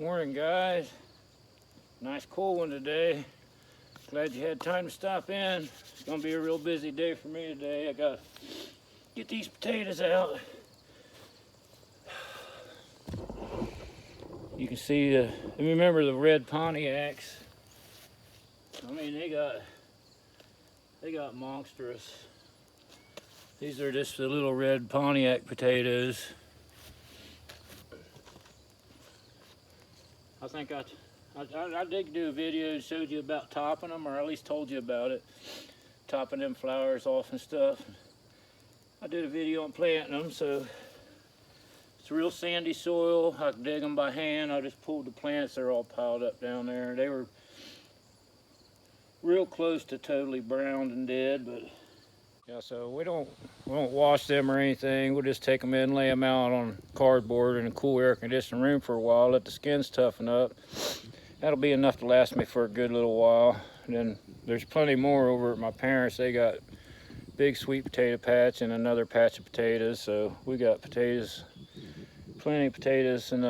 Morning, guys. Nice cool one today. Glad you had time to stop in. It's gonna be a real busy day for me today. I gotta get these potatoes out. You can see remember the red Pontiacs. I mean, they got monstrous. These are just the little red Pontiac potatoes. I think I did do a video that showed you about topping them, or at least told you about it. Topping them flowers off and stuff. I did a video on planting them, so it's real sandy soil. I can dig them by hand. I just pulled the plants. They're all piled up down there. They were real close to totally browned and dead, but yeah, so we don't wash them or anything. We'll just take them in, lay them out on cardboard in a cool air conditioned room for a while, let the skins toughen up. That'll be enough to last me for a good little while. And then there's plenty more over at my parents'. They got big sweet potato patch and another patch of potatoes. So we got potatoes, plenty of potatoes. And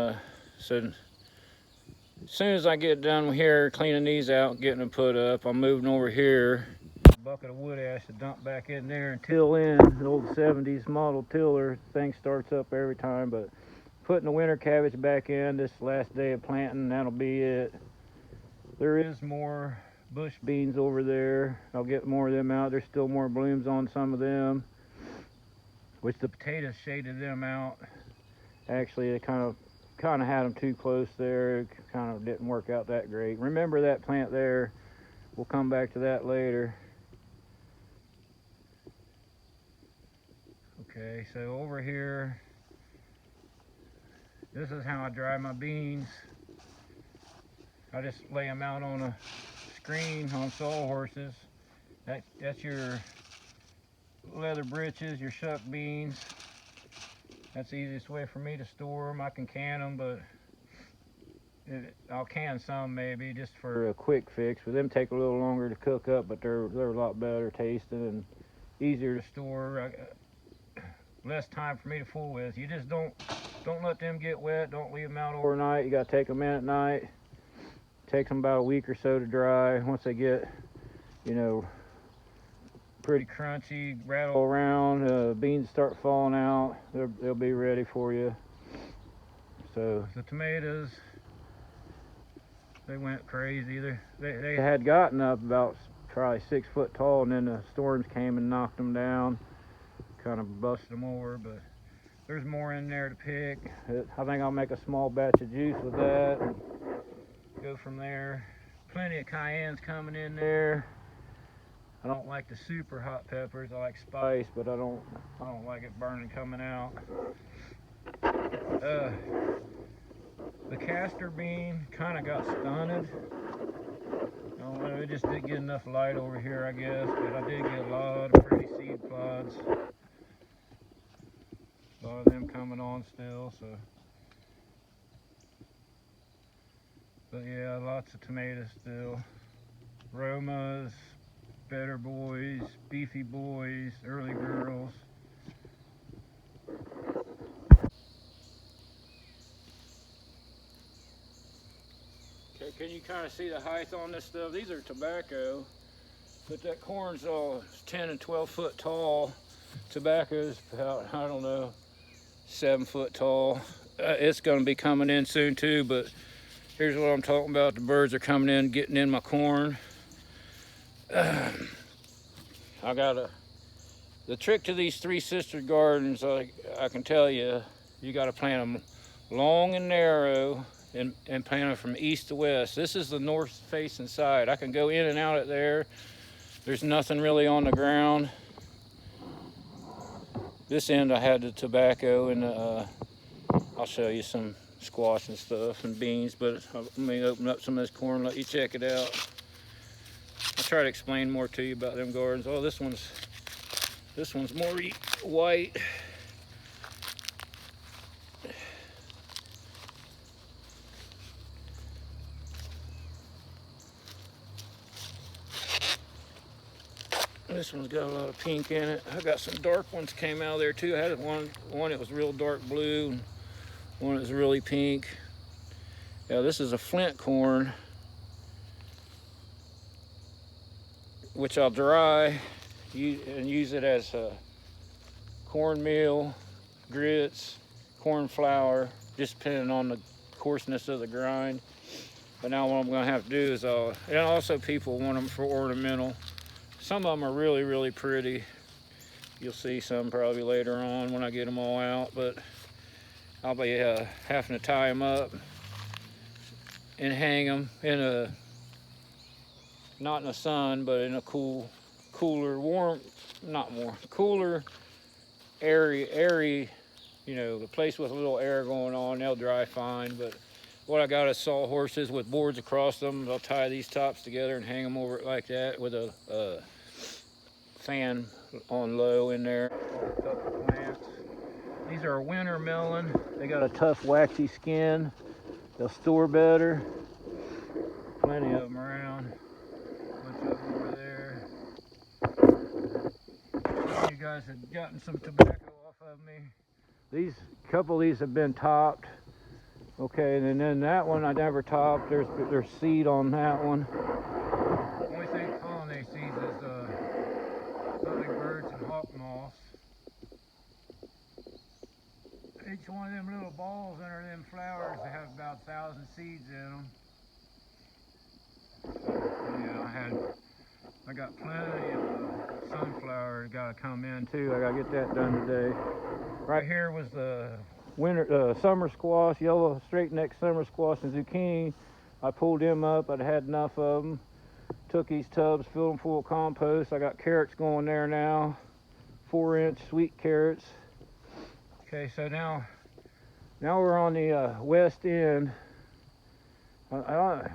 so as soon as I get done here cleaning these out and getting them put up, I'm moving over here. Bucket of wood ash to dump back in there and till in. The old 70s model tiller thing starts up every time, but putting the winter cabbage back in this last day of planting, that'll be it. There is more bush beans over there. I'll get more of them out. There's still more blooms on some of them, which the potatoes shaded them out. Actually, they kind of had them too close there. It kind of didn't work out that great. Remember that plant there. We'll come back to that later. Okay, so over here, this is how I dry my beans. I just lay them out on a screen on sawhorses. That's your leather britches, your shuck beans. That's the easiest way for me to store them. I can can them, but I'll can some maybe just for a quick fix. But them take a little longer to cook up, but they're a lot better tasting and easier to store. Less time for me to fool with. You just don't let them get wet. Don't leave them out overnight. You got to take them in at night. Takes them about a week or so to dry. Once they get, pretty crunchy, rattle around, beans start falling out, they'll be ready for you. So the tomatoes, they went crazy. They had gotten up about probably 6 foot tall, and then the storms came and knocked them down. Kind of busted them over, but there's more in there to pick. I think I'll make a small batch of juice with that and go from there. Plenty of cayennes coming in there. I don't like the super hot peppers. I like spice, but I don't like it burning coming out. The castor bean kind of got stunted. I don't know, it just didn't get enough light over here, I guess, but I did get a lot of pretty seed pods. A lot of them coming on still, so. But yeah, lots of tomatoes still. Romas, better boys, beefy boys, early girls. Okay, can you kind of see the height on this stuff? These are tobacco, but that corn's all 10 and 12 foot tall. Tobacco's about, I don't know, 7 foot tall. It's going to be coming in soon too, but here's what I'm talking about. The birds are coming in, getting in my corn. I got the trick to these three sister gardens, I can tell you, you got to plant them long and narrow and plant them from east to west. This is the north facing side. I can go in and out of there. There's nothing really on the ground. This end I had the tobacco, and I'll show you some squash and stuff and beans, but let me open up some of this corn and let you check it out. I'll try to explain more to you about them gardens. Oh, this one's more white. This one's got a lot of pink in it. I got some dark ones came out of there too. I had one that was real dark blue, and one that was really pink. Yeah, this is a Flint corn, which I'll dry and use it as cornmeal, grits, corn flour, just depending on the coarseness of the grind. But now what I'm going to have to do is, and also people want them for ornamental. Some of them are really, really pretty. You'll see some probably later on when I get them all out, but I'll be having to tie them up and hang them in a, not in the sun, but in a cooler, airy, you know, the place with a little air going on. They'll dry fine, but what I got is sawhorses with boards across them. I'll tie these tops together and hang them over it like that with a fan on low in there. A couple plants. These are a winter melon. They got a tough, waxy skin. They'll store better. Plenty of them around. Bunch of them over there. You guys have gotten some tobacco off of me. A couple of these have been topped. Okay, and then that one I never topped. There's seed on that one. The only thing pollinate seeds is hummingbirds and hawk moths. Each one of them little balls under them flowers, they have about 1,000 seeds in them. Yeah, I got plenty of sunflower got to come in too. I got to get that done today. Right here was the summer squash, yellow straight neck summer squash and zucchini. I pulled them up. I'd had enough of them. Took these tubs, filled them full of compost. I got carrots going there now, 4-inch sweet carrots. Okay, so now we're on the west end. I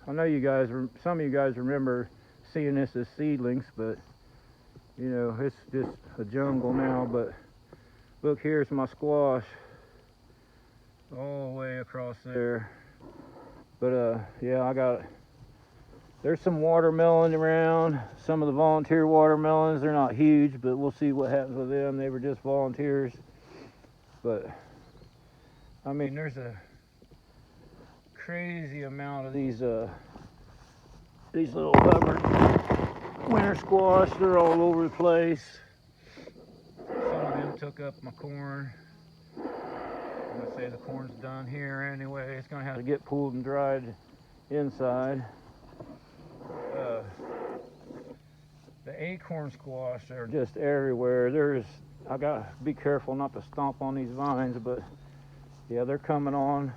know you guys, some of you guys remember seeing this as seedlings, but you know, it's just a jungle now. But look, here's my squash all the way across there. But yeah, there's some watermelon around. Some of the volunteer watermelons, they're not huge, but we'll see what happens with them. They were just volunteers. But I mean, there's a crazy amount of these little Hubbard winter squash. They're all over the place. Some of them took up my corn. I'm gonna say the corn's done here anyway. It's gonna have to get pulled and dried inside. The acorn squash are just everywhere. I gotta be careful not to stomp on these vines, but yeah, they're coming on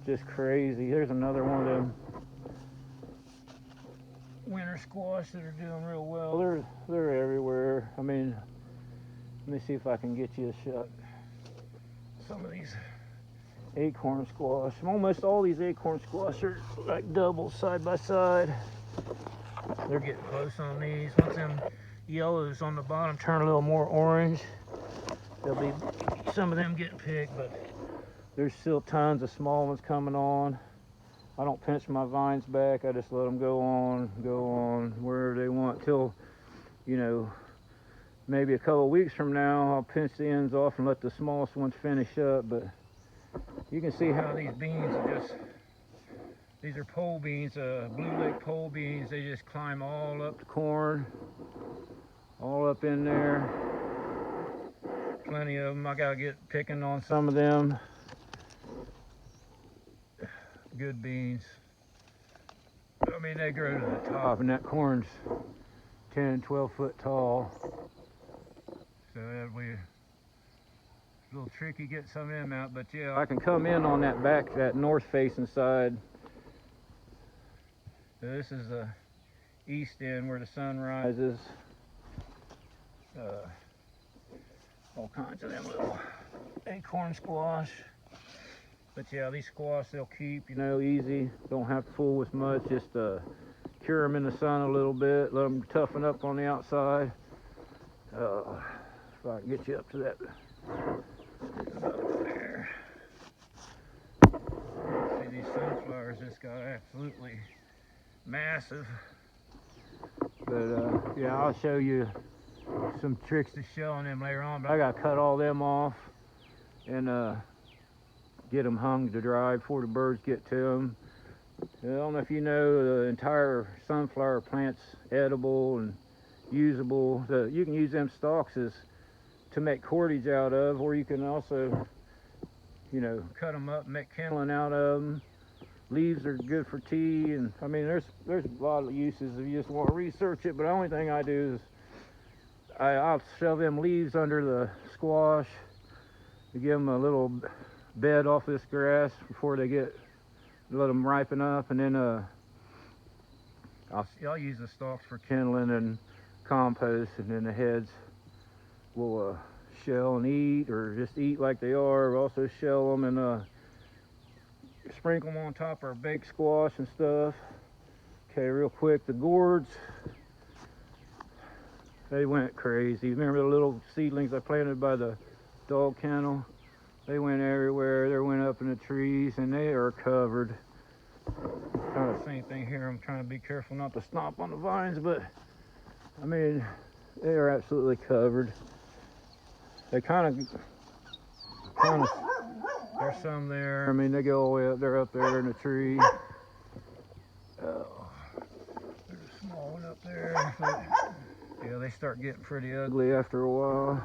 just crazy. There's another one of them winter squash that are doing real well. They're everywhere. I mean, let me see if I can get you a shot. Some of these acorn squash, almost all these acorn squash are like double side by side. They're getting close on these. Once them yellows on the bottom turn a little more orange, there'll be some of them getting picked, but there's still tons of small ones coming on. I don't pinch my vines back. I just let them go on wherever they want till, you know, maybe a couple of weeks from now, I'll pinch the ends off and let the smallest ones finish up. But you can see how these beans are these are pole beans, Blue Lake pole beans. They just climb all up the corn, all up in there. Plenty of them. I gotta get picking on some of them. Good beans. I mean, they grow to the top, and that corn's 10, 12 foot tall. So that'll be a little tricky getting some of them out, but yeah, I can come in on that north facing side. So this is the east end where the sun rises. All kinds of them little acorn squash. But yeah, these squash, they'll keep, you know, easy. Don't have to fool with much. Just cure them in the sun a little bit. Let them toughen up on the outside. If I can get you up to that. There. See, these sunflowers just got absolutely massive. But yeah, I'll show you some tricks to show on them later on. But I got to cut all them off and get them hung to dry before the birds get to them. I don't know if you know, the entire sunflower plant's edible and usable. So you can use them stalks to make cordage out of, or you can also, you know, cut them up and make kindling out of them. Leaves are good for tea, and I mean, there's a lot of uses if you just want to research it. But the only thing I do is I'll shove them leaves under the squash to give them a little bed off this grass before they let them ripen up, and then I'll use the stalks for kindling and compost, and then the heads will shell and eat, or just eat like they are. We'll also shell them and sprinkle them on top of our baked squash and stuff. Okay, real quick, the gourds, they went crazy. Remember the little seedlings I planted by the dog kennel? They went everywhere. They went up in the trees, and they are covered. Kind of the same thing here. I'm trying to be careful not to stomp on the vines, but I mean, they are absolutely covered. They kind of, there's some there. I mean, they go all the way up. They're up there in the tree. Oh, there's a small one up there. But yeah, they start getting pretty ugly after a while.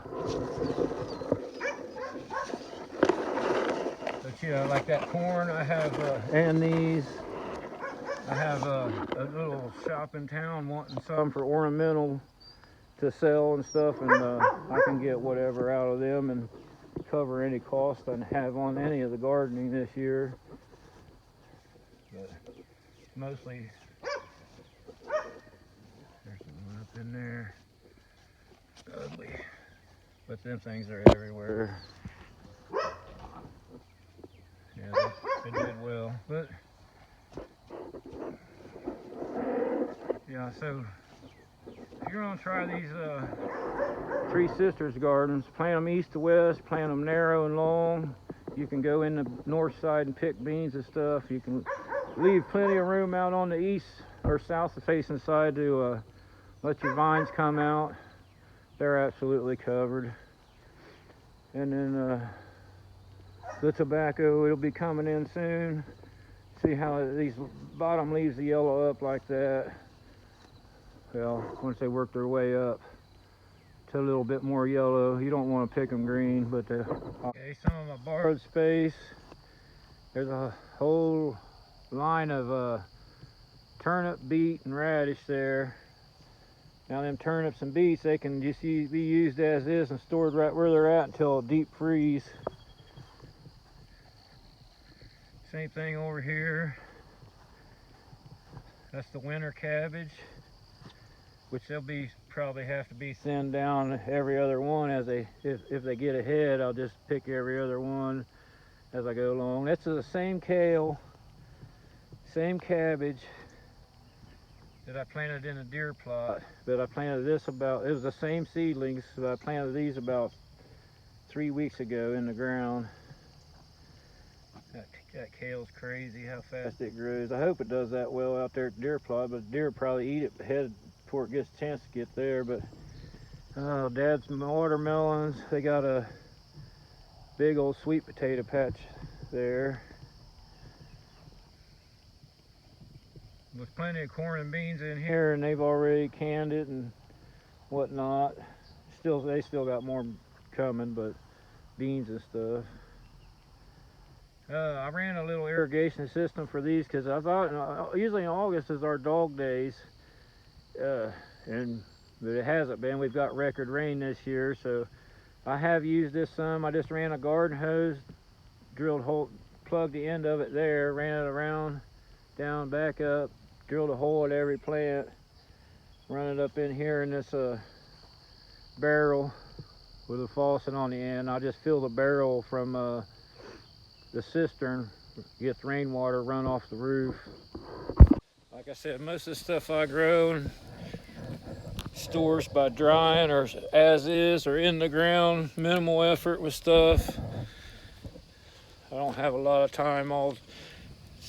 But yeah, like that corn I have, and these. I have a little shop in town wanting some for ornamental to sell and stuff, and I can get whatever out of them and cover any cost I have on any of the gardening this year. But mostly, there's one up in there, ugly, but them things are everywhere. Yeah, they did well, but yeah, so if you're gonna try these Three Sisters gardens, plant them east to west, plant them narrow and long. You can go in the north side and pick beans and stuff. You can leave plenty of room out on the east or south facing side to let your vines come out. They're absolutely covered. And then the tobacco, it'll be coming in soon. See how these bottom leaves yellow up like that. Well, once they work their way up to a little bit more yellow, you don't want to pick them green, but okay, some of my borrowed space, there's a whole line of turnip, beet, and radish there. Now them turnips and beets, they can just be used as is and stored right where they're at until deep freeze. Same thing over here. That's the winter cabbage, which they'll probably have to be thinned down every other one as if they get ahead. I'll just pick every other one as I go along. That's the same kale, same cabbage that I planted in a deer plot. But I planted this it was the same seedlings, but I planted these about 3 weeks ago in the ground. That kale's crazy how fast it grows. I hope it does that well out there at the deer plot, but deer probably eat it ahead before it gets a chance to get there. But Dad's watermelons, they got a big old sweet potato patch there. There's plenty of corn and beans in here, and they've already canned it and whatnot. They still got more coming, but beans and stuff. I ran a little irrigation system for these because I thought usually in August is our dog days, but it hasn't been. We've got record rain this year, so I have used this some. I just ran a garden hose, drilled hole, plugged the end of it there, ran it around, down, back up, drilled a hole at every plant, run it up in here in this barrel with a faucet on the end. I'll just fill the barrel from the cistern, gets rainwater run off the roof. Like I said, most of the stuff I grow stores by drying or as is or in the ground, minimal effort with stuff. I don't have a lot of time.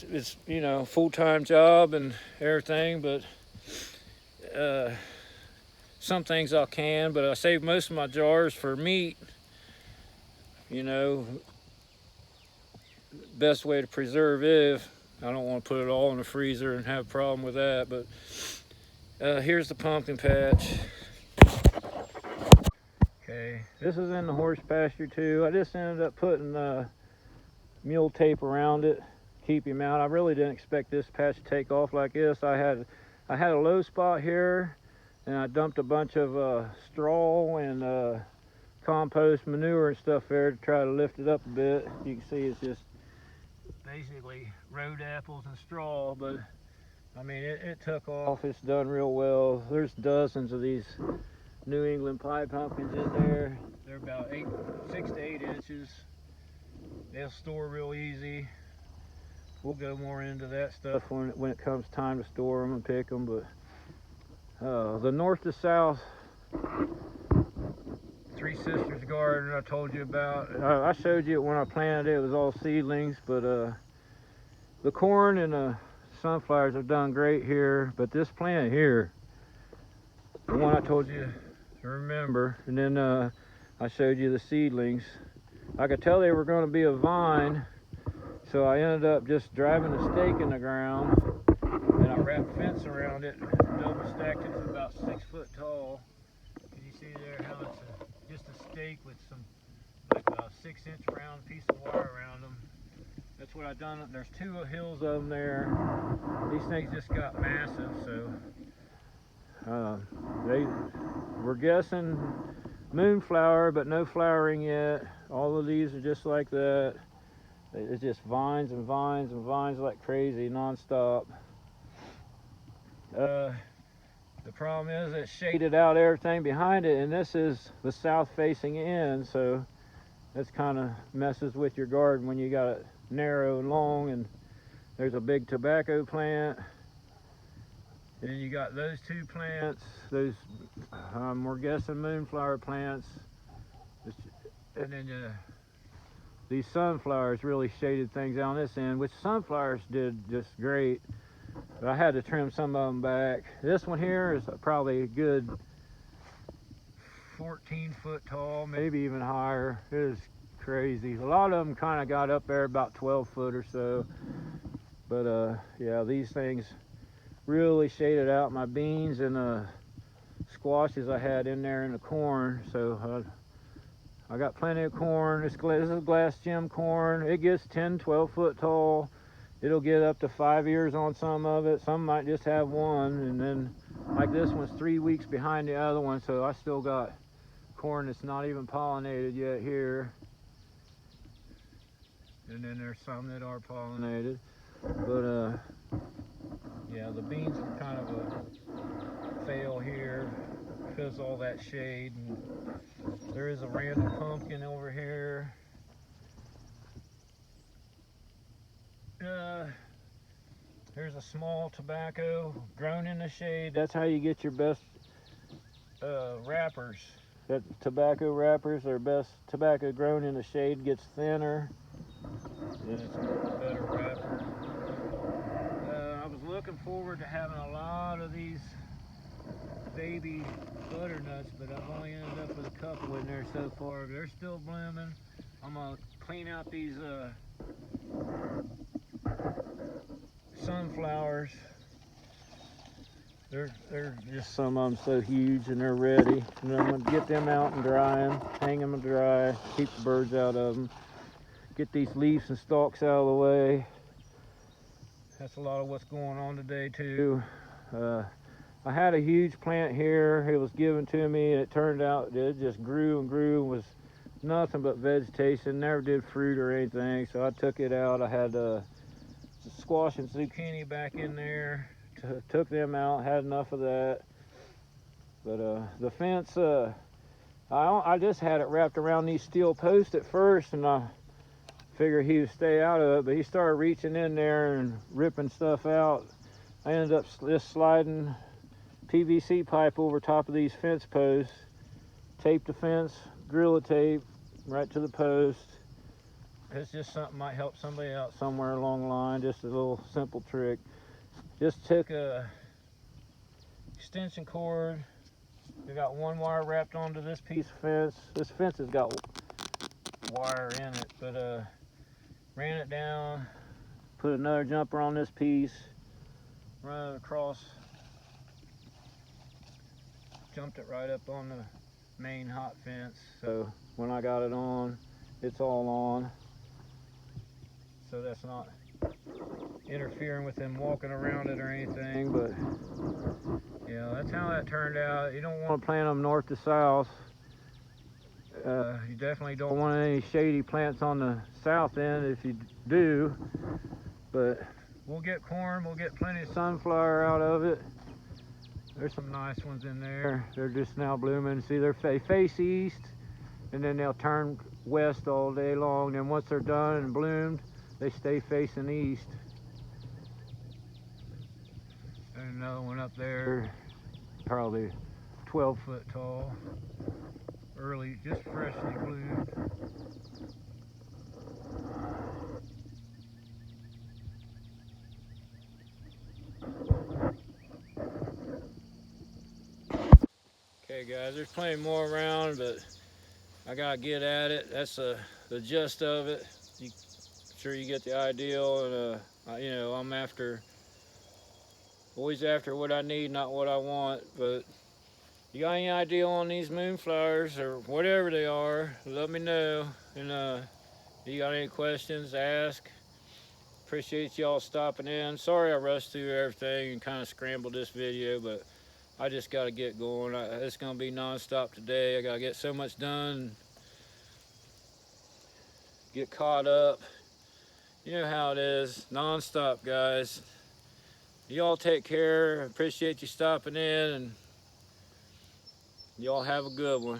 It's full-time job and everything, but some things I can, but I save most of my jars for meat. best way to preserve is. I don't want to put it all in the freezer and have a problem with that, but here's the pumpkin patch. Okay, this is in the horse pasture too. I just ended up putting mule tape around it, keep him out. I really didn't expect this patch to take off like this. I had a low spot here, and I dumped a bunch of straw and compost manure and stuff there to try to lift it up a bit. You can see it's just basically road apples and straw, but I mean it took off. It's done real well. There's dozens of these New England pie pumpkins in there. They're about 6 to 8 inches. They'll store real easy. We'll go more into that stuff when it comes time to store them and pick them. But the north to south Three Sisters garden I told you about. I showed you it when I planted it. It was all seedlings, but the corn and the sunflowers have done great here. But this plant here, the one I told you to remember, and then I showed you the seedlings. I could tell they were going to be a vine, so I ended up just driving a stake in the ground, and I wrapped fence around it, double stacked it to about 6 foot tall. Can you see there how it's just a stake with some like a 6-inch round piece of wire around them? That's what I've done. There's 2 hills of them there. These things just got massive, so they were guessing moonflower, but no flowering yet. All of these are just like that. It's just vines and vines and vines like crazy, non-stop. The problem is it shaded out everything behind it, and this is the south-facing end, so this kind of messes with your garden when you got it narrow and long. And there's a big tobacco plant, and you got those 2 plants. Those we're guessing moonflower plants, and then these sunflowers really shaded things out on this end, which sunflowers did just great. But I had to trim some of them back. This one here is probably a good 14 foot tall, maybe even higher. It is crazy. A lot of them kind of got up there about 12 foot or so. But yeah, these things really shaded out my beans and squashes I had in there in the corn. So I got plenty of corn. This is glass gem corn. It gets 10, 12 foot tall. It'll get up to 5 ears on some of it. Some might just have 1, and then like this one's 3 weeks behind the other one, so I still got corn that's not even pollinated yet here. And then there's some that are pollinated. But yeah, the beans are kind of a fail here because all that shade. And there is a random pumpkin over here. There's a small tobacco grown in the shade. That's how you get your best wrappers. That tobacco wrappers are best. Tobacco grown in the shade gets thinner, and it's a better wrapper. I was looking forward to having a lot of these baby butternuts, but I've only ended up with a couple in there so far. They're still blooming. I'm gonna clean out these sunflowers. They're just, some of them so huge, and they're ready. And I'm gonna get them out and dry them, hang them and dry, keep the birds out of them. Get these leaves and stalks out of the way. That's a lot of what's going on today too. I had a huge plant here. It was given to me, and it turned out it just grew and grew and was nothing but vegetation. Never did fruit or anything, so I took it out. I had squash and zucchini back in there. Took them out, had enough of that. But the fence, I just had it wrapped around these steel posts at first, and I figured he would stay out of it, but he started reaching in there and ripping stuff out. I ended up just sliding PVC pipe over top of these fence posts, tape the fence, Gorilla Tape right to the post. It's just something might help somebody out somewhere along the line, just a little simple trick. Just took a extension cord. We got 1 wire wrapped onto this piece of fence. This fence has got wire in it, but ran it down, put another jumper on this piece, run it across, jumped it right up on the main hot fence. So when I got it on, it's all on. So that's not interfering with them walking around it or anything, but yeah, that's how that turned out. You don't want to plant them north to south. You definitely don't want any shady plants on the south end if you do, but we'll get corn, we'll get plenty of sunflower out of it. There's some nice ones in there. They're just now blooming. See, they face east, and then they'll turn west all day long. Then once they're done and bloomed, they stay facing east. And another one up there, probably 12 foot tall. Early, just freshly bloomed. Okay guys, there's plenty more around, but I gotta get at it. That's the gist of it. I'm sure you get the idea, and you know, I'm always after what I need, not what I want. But you got any idea on these moonflowers or whatever they are, let me know. And if you got any questions, ask. Appreciate y'all stopping in. Sorry I rushed through everything and kind of scrambled this video, but I just got to get going. It's going to be non-stop today. I got to get so much done, get caught up. You know how it is, non-stop, guys. Y'all take care. Appreciate you stopping in, and y'all have a good one.